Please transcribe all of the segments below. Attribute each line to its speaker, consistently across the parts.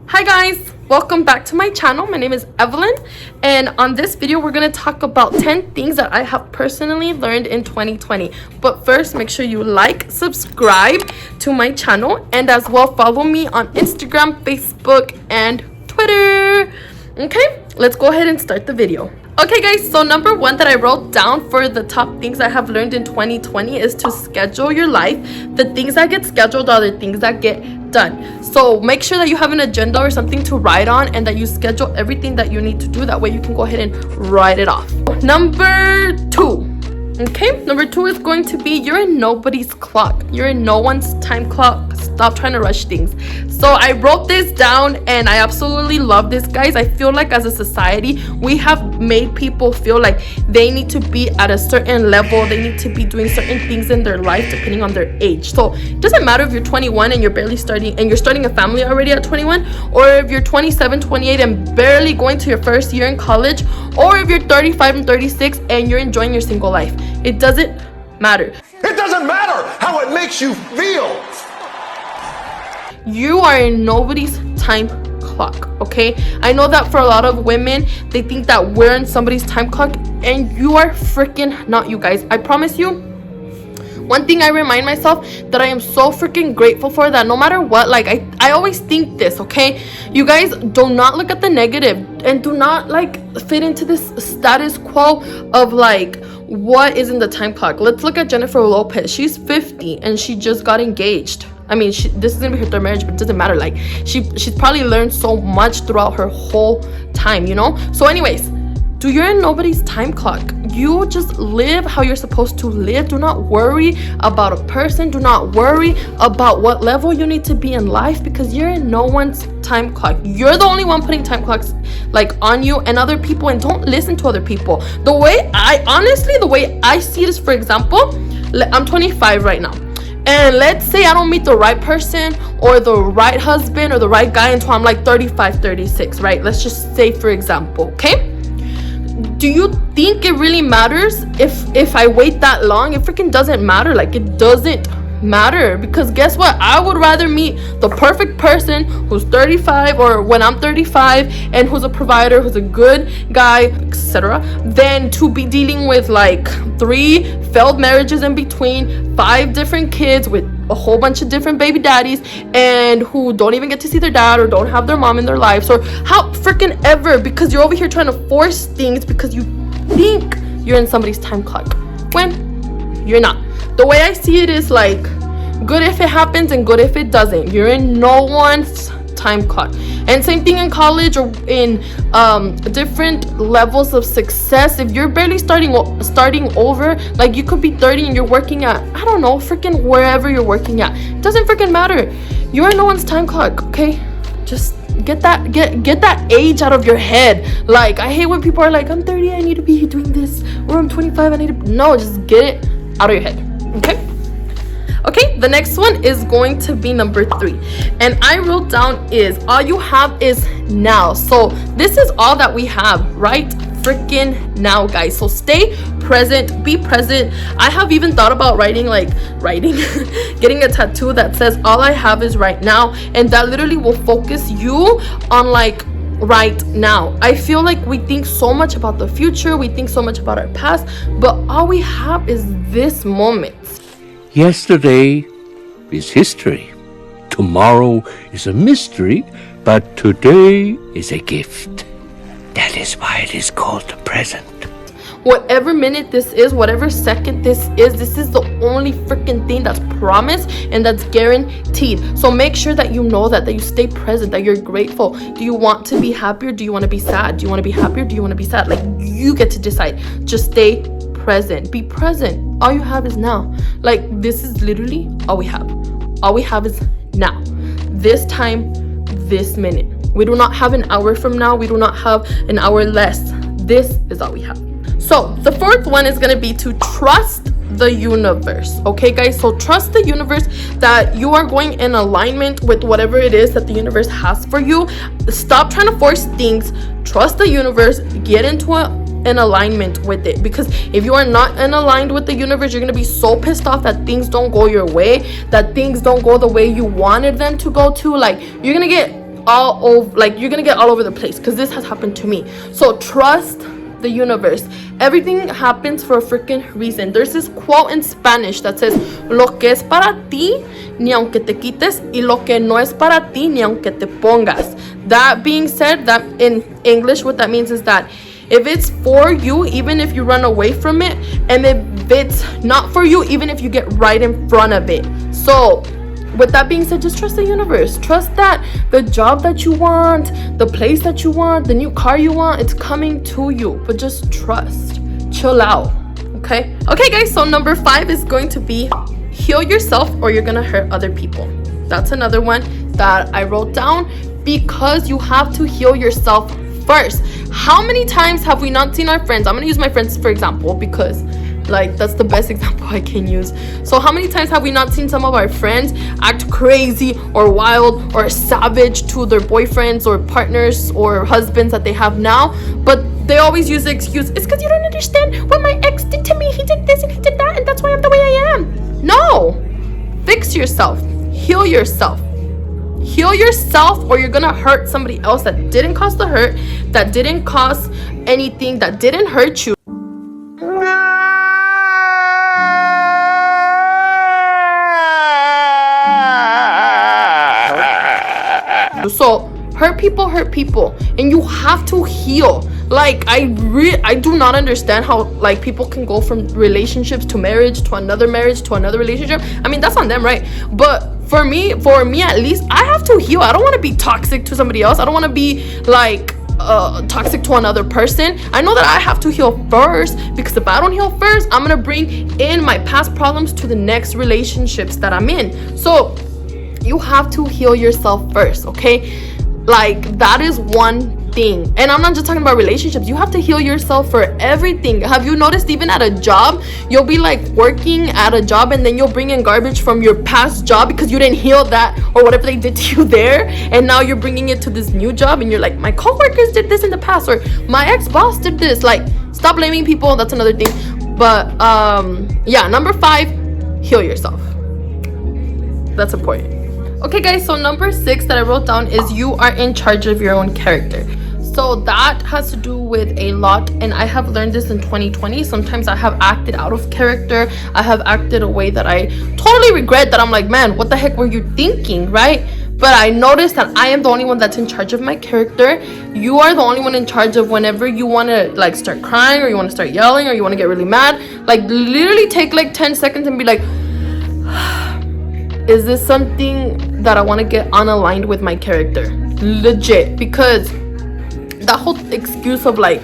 Speaker 1: Hi guys, welcome back to my channel. My name is Evelyn, and on this video we're going to talk about 10 things that I have personally learned in 2020. But first, make sure you like, subscribe to my channel, and as well follow me on Instagram, Facebook, and Twitter. Okay, let's go ahead and start the video. Okay guys, so number one that I wrote down for the top things I have learned in 2020 is to schedule your life. The things that get scheduled are the things that get done. So make sure that you have an agenda or something to write on, and that you schedule everything that you need to do. That way you can go ahead and write it off. Number two. Okay, number two is going to be you're in nobody's clock. You're in no one's time clock. Stop trying to rush things. So I wrote this down, and I absolutely love this, guys. I feel like as a society, we have made people feel like they need to be at a certain level. They need to be doing certain things in their life depending on their age. So it doesn't matter if you're 21 and you're barely starting, and you're starting a family already at 21, or if you're 27, 28 and barely going to your first year in college, or if you're 35 and 36 and you're enjoying your single life. It doesn't matter.
Speaker 2: It doesn't matter how it makes you feel.
Speaker 1: You are in nobody's time clock, okay? I know that for a lot of women, they think that we're in somebody's time clock, and you are freaking not, you guys. I promise you, one thing I remind myself that I am so freaking grateful for, that no matter what, like I always think this, okay? You guys, do not look at the negative, and do not like fit into this status quo of like what is in the time clock. Let's look at Jennifer Lopez. She's 50 and she just got engaged. I mean, this is gonna be her third marriage, but it doesn't matter. Like she's probably learned so much throughout her whole time, you know? So anyways, you're in nobody's time clock. You just live how you're supposed to live. Do not worry about a person. Do not worry about what level you need to be in life, because you're in no one's time clock. You're the only one putting time clocks like on you and other people, and don't listen to other people. The way I see it is, for example, I'm 25 right now. And let's say I don't meet the right person or the right husband or the right guy until I'm like 35, 36, right? Let's just say, for example, okay? Do you think it really matters if I wait that long? It freaking doesn't matter. Like, it doesn't matter, because guess what? I would rather meet the perfect person who's 35, or when I'm 35, and who's a provider, who's a good guy, etc., than to be dealing with like 3 failed marriages in between, 5 different kids with a whole bunch of different baby daddies, and who don't even get to see their dad or don't have their mom in their lives, or how freaking ever, because you're over here trying to force things because you think you're in somebody's time clock when you're not. The way I see it is like, good if it happens and good if it doesn't. You're in no one's time clock. And same thing in college or in different levels of success. If you're barely starting over, like you could be 30 and you're working at, I don't know, freaking wherever you're working at. It doesn't freaking matter. You're in no one's time clock, okay? Just get that age out of your head. Like, I hate when people are like, I'm 30, I need to be doing this, or I'm 25, I need to. No, just get it out of your head. Okay, the next one is going to be number 3, and I wrote down is all you have is now. So this is all that we have right freaking now, guys. So stay present, be present. I have even thought about writing getting a tattoo that says all I have is right now, and that literally will focus you on like right now. I feel like we think so much about the future, we think so much about our past, but all we have is this moment.
Speaker 3: Yesterday is history. Tomorrow is a mystery, but today is a gift. That is why it is called the present.
Speaker 1: Whatever minute this is, whatever second this is the only freaking thing that's promised and that's guaranteed. So make sure that you know that you stay present, that you're grateful. Do you want to be happier? Do you want to be sad? Do you want to be happier? Do you want to be sad? Like, you get to decide. Just stay present. Be present. All you have is now. Like, this is literally all we have. All we have is now. This time, this minute. We do not have an hour from now. We do not have an hour less. This is all we have. So the fourth one is going to be to trust the universe. Okay, guys? So trust the universe that you are going in alignment with whatever it is that the universe has for you. Stop trying to force things. Trust the universe. Get into an alignment with it, because if you are not in aligned with the universe, you're going to be so pissed off that things don't go your way, that things don't go the way you wanted them to go to. Like, you're going to get all over, like you're gonna get all over the place, because this has happened to me. So trust the universe. Everything happens for a freaking reason. There's this quote in Spanish that says, lo que es para ti, ni aunque te quites, y lo que no es para ti, ni aunque te pongas. That being said, that in English, what that means is that if it's for you, even if you run away from it, and if it's not for you, even if you get right in front of it. So with that being said, just trust the universe. Trust that the job that you want, the place that you want, the new car you want, it's coming to you. But just trust. Chill out. Okay? Okay, guys, so number 5 is going to be heal yourself or you're gonna hurt other people. That's another one that I wrote down, because you have to heal yourself first. How many times have we not seen our friends? I'm gonna use my friends for example, because like that's the best example I can use. So how many times have we not seen some of our friends act crazy or wild or savage to their boyfriends or partners or husbands that they have now, but they always use the excuse, it's because you don't understand what my ex did to me. He did this and he did that, and that's why I'm the way I am. No. Fix yourself. Heal yourself. Heal yourself or you're gonna hurt somebody else that didn't cause the hurt, that didn't cause anything, that didn't hurt you. So hurt people, and you have to heal. Like I do not understand how like people can go from relationships to marriage to another relationship. I mean, that's on them, right? But for me at least, I have to heal. I don't want to be toxic to somebody else. I don't want to be like toxic to another person. I know that I have to heal first, because if I don't heal first, I'm gonna bring in my past problems to the next relationships that I'm in. So you have to heal yourself first, okay? Like that is one thing. And I'm not just talking about relationships. You have to heal yourself for everything. Have you noticed even at a job, you'll be like working at a job and then you'll bring in garbage from your past job because you didn't heal that or whatever they did to you there, and now you're bringing it to this new job and you're like, my coworkers did this in the past, or my ex-boss did this. Like, stop blaming people. That's another thing. But yeah, number 5, heal yourself. That's important. Okay guys, so number 6 that I wrote down is you are in charge of your own character. So that has to do with a lot, and I have learned this in 2020. Sometimes I have acted out of character. I have acted a way that I totally regret, that I'm like, man, what the heck were you thinking, right? But I noticed that I am the only one that's in charge of my character. You are the only one in charge of whenever you want to like start crying, or you want to start yelling, or you want to get really mad. Like literally take like 10 seconds and be like, is this something that I want to get unaligned with my character? Legit. Because that whole excuse of like,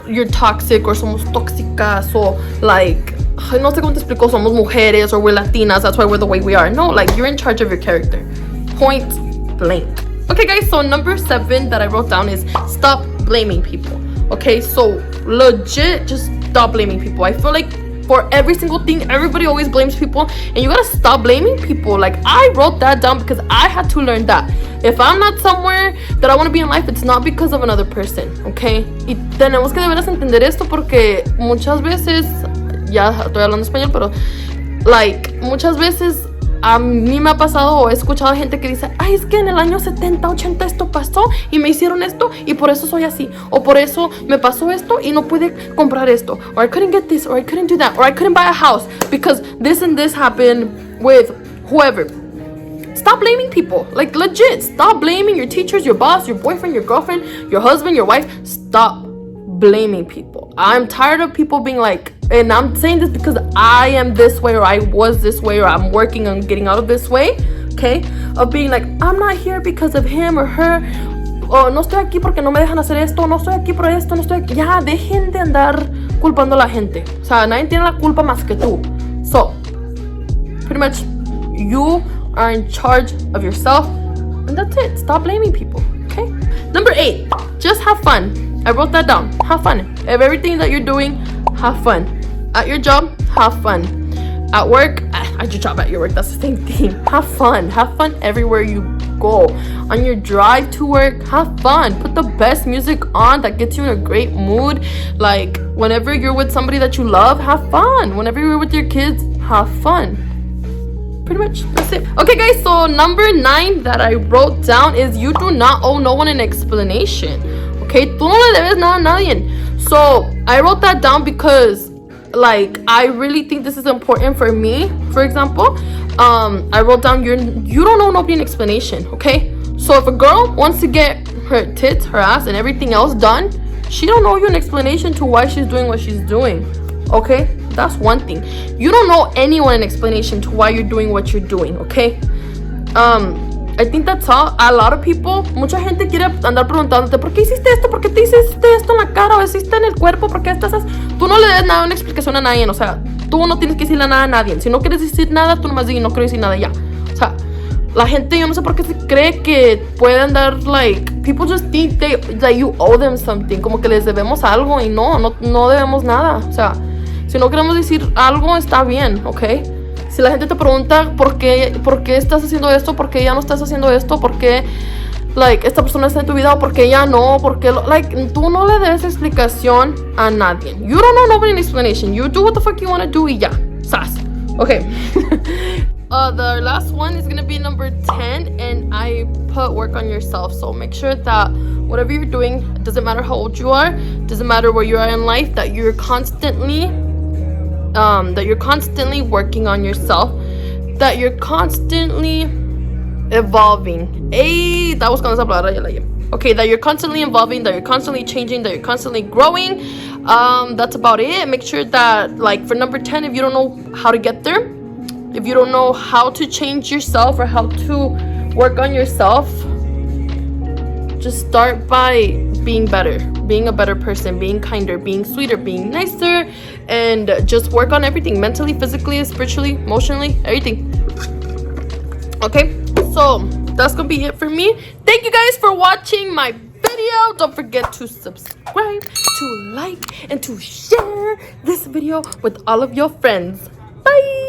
Speaker 1: you're toxic or somos tóxicas, or like, no sé cómo te explico, somos mujeres or we're Latinas, that's why we're the way we are. No, like you're in charge of your character. Point blank. Okay guys, so number 7 that I wrote down is stop blaming people. Okay, so legit, just stop blaming people. I feel like for every single thing, everybody always blames people, and you gotta stop blaming people. Like I wrote that down because I had to learn that if I'm not somewhere that I want to be in life, it's not because of another person, okay? Y tenemos que de veras entender esto, porque muchas veces, ya estoy hablando español, pero like muchas veces a mí me ha pasado o he escuchado gente que dice, ay, es que en el año 70, 80 esto pasó y me hicieron esto y por eso soy así, o por eso me pasó esto y no pude comprar esto, or I couldn't get this, or I couldn't do that, or I couldn't buy a house because this and this happened with whoever. Stop blaming people. Like legit, stop blaming your teachers, your boss, your boyfriend, your girlfriend, your husband, your wife. Stop blaming people. I'm tired of people being like, and I'm saying this because I am this way, or I was this way, or I'm working on getting out of this way, okay? Of being like, I'm not here because of him or her, o no estoy aquí porque no me dejan hacer esto, no estoy aquí por esto, no estoy aquí. Ya, dejen de andar culpando a la gente. O sea, nadie tiene la culpa más que tú. So, pretty much, you are in charge of yourself, and that's it. Stop blaming people, okay? Number 8, just have fun. I wrote that down. Have fun. If everything that you're doing, have fun. At your job, have fun. At work, at your job, at your work, that's the same thing. Have fun. Have fun everywhere you go. On your drive to work, have fun. Put the best music on that gets you in a great mood. Like, whenever you're with somebody that you love, have fun. Whenever you're with your kids, have fun. pretty much that's it. Okay guys, so number 9 that I wrote down is you do not owe no one an explanation. Okay, tú no le debes nada a nadie. So I wrote that down because like I really think this is important for me. For example, I wrote down you don't owe nobody an explanation. Okay, so if a girl wants to get her tits, her ass, and everything else done, she don't owe you an explanation to why she's doing what she's doing. Okay, that's one thing. You don't owe anyone an explanation to why you're doing what you're doing. Okay, I think that's all. A lot of people, mucha gente quiere andar preguntándote ¿por qué hiciste esto? ¿Por qué te hiciste esto en la cara? ¿O hiciste en el cuerpo? ¿Por qué estás así? Tú no le des nada, una explicación a nadie. O sea, tú no tienes que decirle nada a nadie. Si no quieres decir nada, tú nomás di no quiero decir nada ya. O sea, la gente, yo no sé por qué se cree que puede andar, like, people just think that you owe them something. Como que les debemos algo y no debemos nada. O sea, si no queremos decir algo, está bien, ¿ok? Si la gente te pregunta ¿por qué estás haciendo esto? ¿Por qué ya no estás haciendo esto? ¿Por qué, like, esta persona está en tu vida? ¿O por qué ya no? ¿Por qué, like, tú no le debes explicación a nadie. You don't know nobody an explanation. You do what the fuck you want to do y ya. Sas. Okay. The last one is gonna be number 10, and I put work on yourself. So make sure that whatever you're doing, it doesn't matter how old you are, doesn't matter where you are in life, that you're constantly working on yourself, that you're constantly evolving. Hey, that was esa palabra, ya la llevo. Okay, that you're constantly evolving, that you're constantly changing, that you're constantly growing. That's about it. Make sure that, like, for number 10, if you don't know how to get there, if you don't know how to change yourself or how to work on yourself, just start by being better, being a better person, being kinder, being sweeter, being nicer, and just work on everything, mentally, physically, spiritually, emotionally, everything. Okay, so that's gonna be it for me. Thank you guys for watching my video. Don't forget to subscribe, to like, and to share this video with all of your friends. Bye.